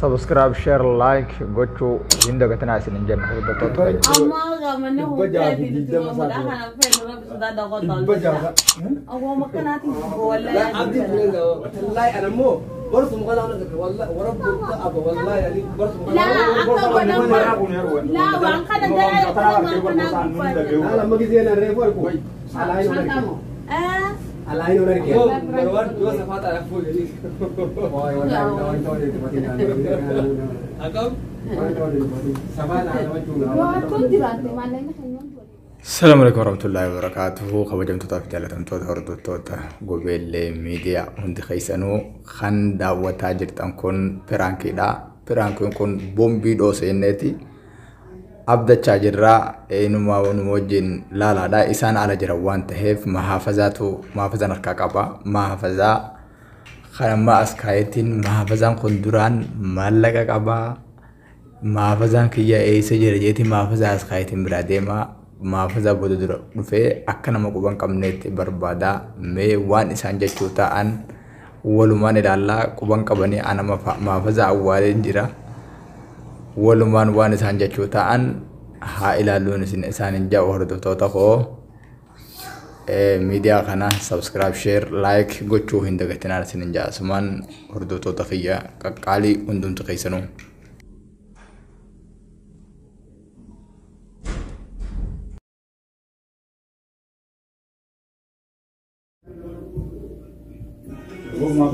subscribe share like gochu inda gatana asin janna amma ga manne ho tafi da mu da kana fa da su da da gotal awu makana ti wallahi abdi wallahi ana mo برضو مغلا والله ورب ابو والله يعني برضو لا وان كان ده انا لما جيت انا ريفور كويس على عيني على عيني ورك مروان جوزف هذا عفوا لي واي والله انت اكم سبحان السلام عليكم ورحمة الله وبركاته. خبرنا تطاف جالتهم تودا هردو تودا قبل ميديا هند خيسانو خان دعوة تاجر تنكون برانكي دا برانكي يكون بومبي دوس إنتي أبدا تاجر را إنما ونموجين لا دا إسان على جروان تهيف محافظة نركاكابا محافظة خرما أسكايتين محافظة كندوران مالكا كابا محافظة كيا إيسا جرجيتي محافظة أسكايتين براديما محافظة بدر في أكنا مقبان كمنيت بربادا مي وان إسان جتوتا أن ولمان الله قبان كبني أنا محافظة أولين جرا ولمان وان إسان جتوتا أن ها إلى لون إسان جا وردو توتا خو ميديا خنا سبسكرايب شير لايك gochuu hin dagatinaa sinin jaa suman hordoo toota khiyya qaqqaali hundumtu keeysanu ما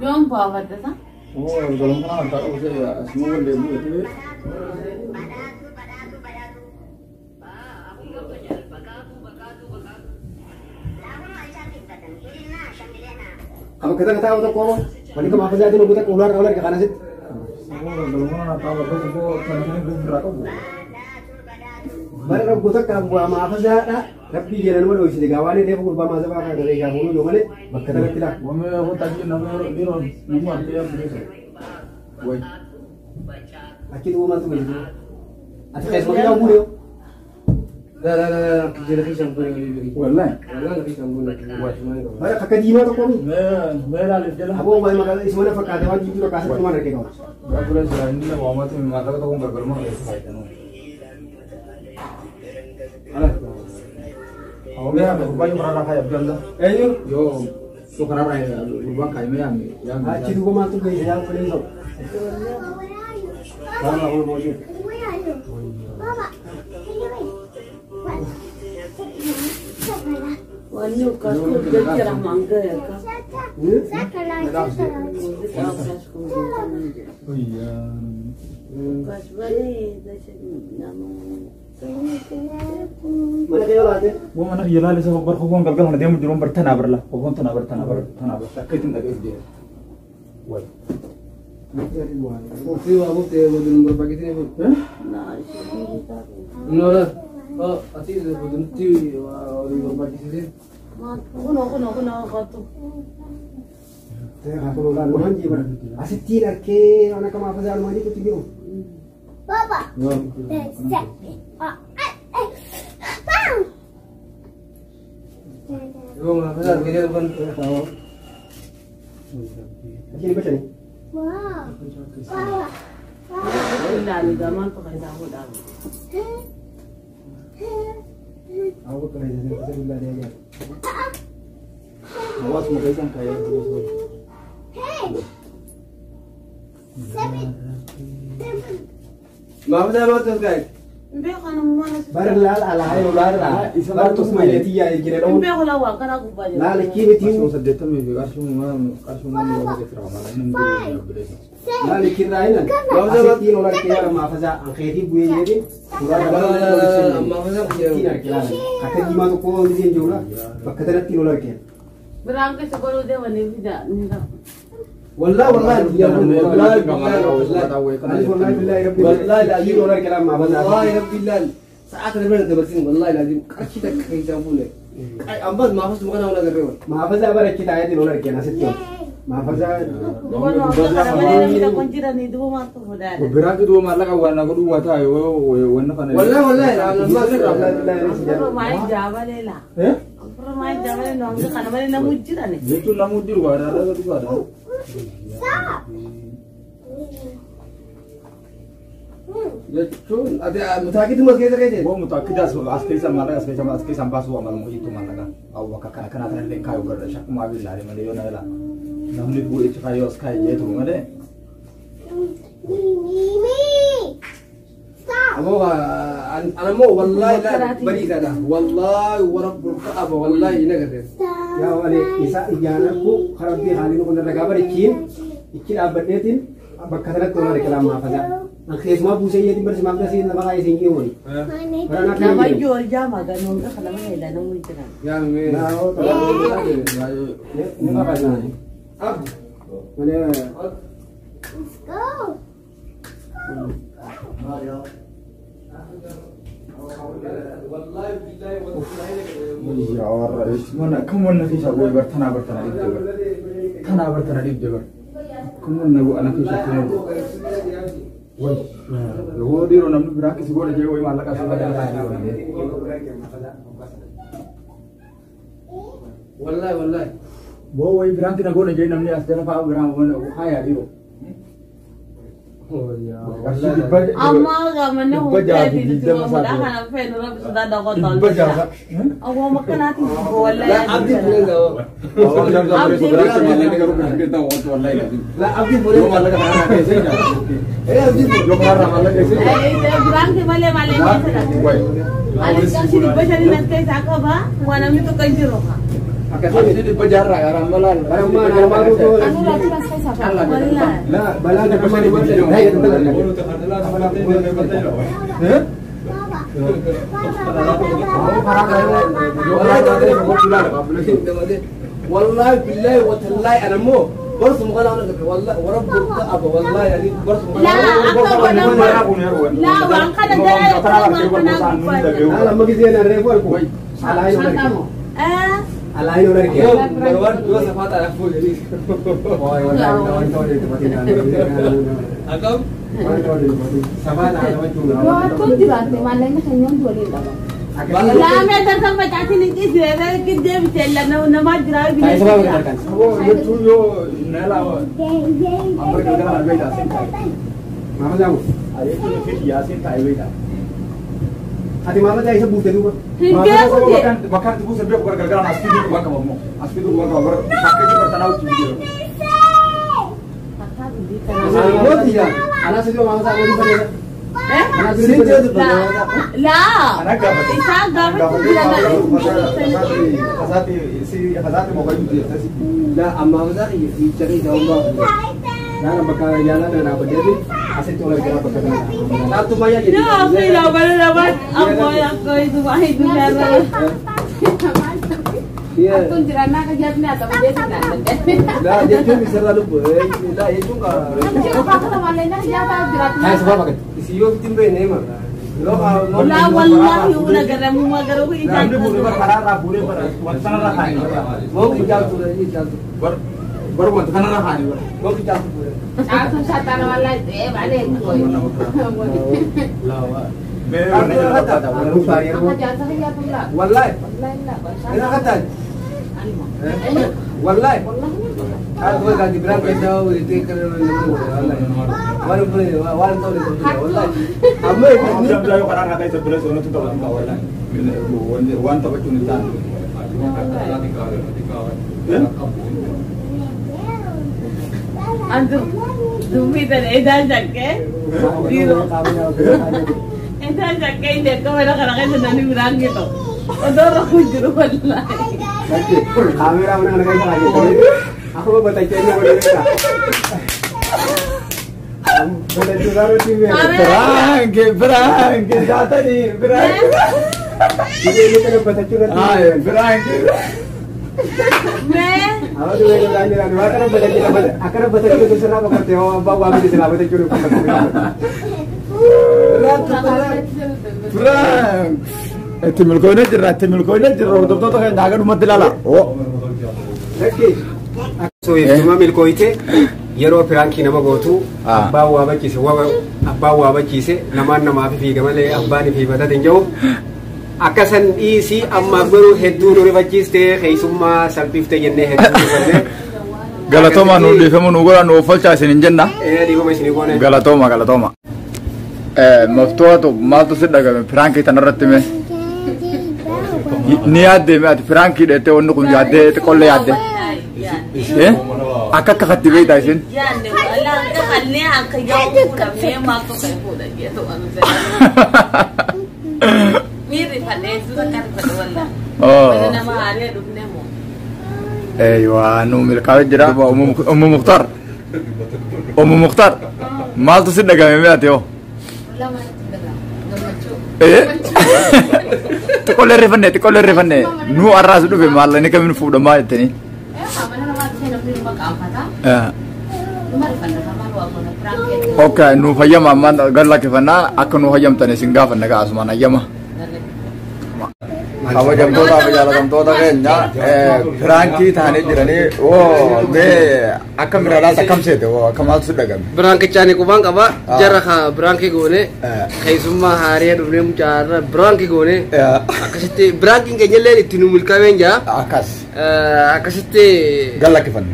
يوم باغد ده kalau mana tak usah semua boleh buat tu. Apa kita tahu tu kau? Mana kau mahfazah tu kita ular ke kanan sit? Kalau mana tahu aku sana belum berapa. Mana kau kita kan buat mahfazah dah. Tapi dia nama dois di gawane dia pun buat mahfazah kan dari jauh dulu mana? Bakal kita tidak. Wame aku tadi nama dia nama dia berisa. Woi. Akhir tu mana tu begitu? Asyik semua kita boleh. Dah, kita lagi campur lagi. Wallah. Wallah lagi campur lagi. Buat semua itu. Mana kakak di mana tu kau ni? Merah lihat jalan. Abu main makan semua nak pakai dewan jitu kasih tu mana kau? Berapa bulan sudah ini lah Muhammad tu mata kau kau bergelma lagi sekali tu. Alah. Awak ni apa? Banyak orang nak kaya bergelma. Yo. So kenapa ni? Lubang kaya ni yang. Aci tu kau matu kaya yang paling tu. Kalau aku mau je. Wanyu kasku berjarah mangga ya kan? Oh iya. Kas balik dah nama. Mana kaya lah tu? Gua mana iya lah sebab berhubung kalau dia menjurum bertanah berlah, hubung tanah bertanah. Sakit tidak dia. Wah. Mesti aku teh bodun berbagi ni. Nah, sini kita. Nora. Oh, ati bodun ti orang berbagi sini. Kuno katu. Teh aku lalu manji ber. Asyik tiada ke anak kamu apa sahaja manji tu tinggal. Papa. Yo, apa sahaja kita pun tahu. Ini bacaan. Ilaali gamaan tokko isaa godhama. Aku kerja di sini bila dia. Awas muka isang kaya. Maaf dah maaf tuh guys. Barlal alai barla. Bar tuh semuanya dia gini dong. Mbe ko lawa kana ko ba. Lah lagi beti. Sedeta mi arsu mau ke trauma lain nanti. Lah lagi lain. Maaf dah maaf tino lagi ya maaf aja angketi buye jadi. Maaf aja tino lagi. Kata gimana tuh kau di sini juga. Bakal tino lagi. Berangkat sekolah dia wani tidak nih. والله يا والله لا يجي ولا كلام مع بنا والله يا رب الله ساعات ربنا تبسين والله لازم اكيد كيسامونه اي امبد ما فز مكان ولا غيره ما فز ابر اكيد عادي ولا كنا ستو ما فز berarti dua malah kawan aku dua tahu warna kan والله main Jawa lela main Jawa lela nong kana mari namujir ane itu namujir ada juga ada ada mutakin mas kayak gitu. Gua mutakin dah askri sama askri sampai suam malam itu malah kan. Awak kana lengkai ugar syak mobil lari mana yo nala. Namni bu itu kayo sky itu mana? Abo ana mau wallahi la bari kada. Wallahi wa rabbul kaaba wallahi ina kada. Ya wali isa ijanaku kharabi halinu kunna lagabar ikin abadetin bakatala tona reklama afada. Akhir semua busanya di bersama kasih nama kayak singgi woi. Karena nama jual jama dan nongga kalau mana ada nongga itu kan. Yang ini apa sih? Ab, mana? Let's go. Ya Allah, mana kamu nanti saya bertanah di jaga. Kamu nanti anak saya woi, lo di rumah namun berak sih gua aja woi malah kasih pada lain. Wallahi. Woi berak kita gua aja namun asal apa berak mana kaya di rumah. Oh ya. Amma ga mana hotel di tu mau dah kan apa yang orang sudah dah kau tahu. Awak makan nanti wallahi. Abdi boleh tahu. Abdi lah abdi boleh malah kan कैसे abdi lo marah malah कैसे berang ke malah ni sedang. Alis kasih di pasar ni nanti siapa bah? Wana itu kanjiro ha. Akan ini di bajar ya ramalan. Ramalan itu. Anu lagi pasal siapa? Wallahi. Lah balang ke mana mana. Hai والله بالله وتالله انا مو برضه مغلى والله ورب ابا والله يعني برضه لا وان kada lama gitu ya repot ku alain alain orang ke baruan dua sahabat ada full jadi oh wallahi kawan tahu di tempat ini agam tahu di tempat ini sahabat ada macam tu di bawah malah ni hanya dua lima لا ما تركب تعطيني كذا كذا بتلا أنا ما أدري saya sebab berkatakan oh itu yo nela ambil kita ada beda sih mama jamu ada itu dia sih tak beda hati mama jadi sebut itu bahkan itu sebab gara-gara asli itu bukan kamu asli itu bukan kamu pakai itu bertanau juga anak dia anak sedih mama saya di sana لا أنا قابل لا أما هذا يجري الله لا أنا بكرة يلا أنا بدي أسيت ولا كذا بكرة لا تبايع لا أخي لا بلا أبغى أخي itu wahid bicara Aku jirana kerjanya atau dia tidak ada. Lah dia tu bisa lalu boleh, lah itu enggak. Siapa kalau malainya siapa jirat? Hai sebab apa? Isiyo timbe ni mah. لا والله ولا قرمو ما قرمو Nanti boleh berkarah boleh berwantana rakan. Mau kerja tu lagi kerja. Berwantana rakan. Mau kerja tu. Aku satan malai balik. Lawa. Aku jatuh saja pula. Wallahi. Wallahi lah. Enak kata. Wallahi. Aku kan di berang kita itu kerana walau tahu itu walau. Amma Jam jago karang kata itu beres orang tu tahu kawan. Wan tahu cuma tan. Antum, tumi dan edan jaket. Diro. Edan jaket ini kau mana kerana kita nani berang gitu. Odor aku juru wallahi. Kamera mana nak kita lagi. Aku mau baca cerita boleh tak? Boleh juga rutin ni. Perang, jatuh ni, perang. Ini kena baca cerita. Perang. मैं Awak tu yang tanya lagi. Akan baca cerita. Akan baca cerita tu serap apa teh? Bawa ambil cerita baca cerita. Perang. Timul kau ni cerah, betul kan jangan umat dilala. Oh. Lagi. So cuma milko itu. Yero Piranki nama gotu. Abba waba kise abba waba kise. Nama fi gamale abba ni fi bata tenjau. Akasan isi amma baru hedu nuri baciste. Kaisumma salpifte jenne hedu nuri. Galatoma nuri kamu nugura nufal cahaya ninjenna. Di mana sini kau ni? Galatoma. Maftua tu mal tu sedang kami Piranki tanah rati me. Ni ada me, Piranki dete onu kunci ada, itu kolle ada. Akak kakak tiba itu asin. Ya, ni Allah kan ni akak jauh pun memang tu kayak pun dia tu anu saya. Mirip pada itu kan pada wallah. Oh. Pada nama hari itu nemo. Wah, nu milikawat jera Ummu Mukhtar. Mal tu sedang kami me atio. Tikolle refane. Nu arras du be mal ni kami fuda ma itni. Okay, nu fayam aman galla kifana aknu hayam tane singa fana ga asmana yama. Kamu jam tu tak berjalan jam tu tak kena. Piranki thane jirani. Oh, be akam berada takam se tu. Kamal sudah kan. Berangkat cani kubang apa? Jarah berangkat gune. Kaisumma hari itu ni mucara berangkat gune. Akasiti berangkat kayaknya le itu numul kawen ja. Akas. Akasiti Galla kifan.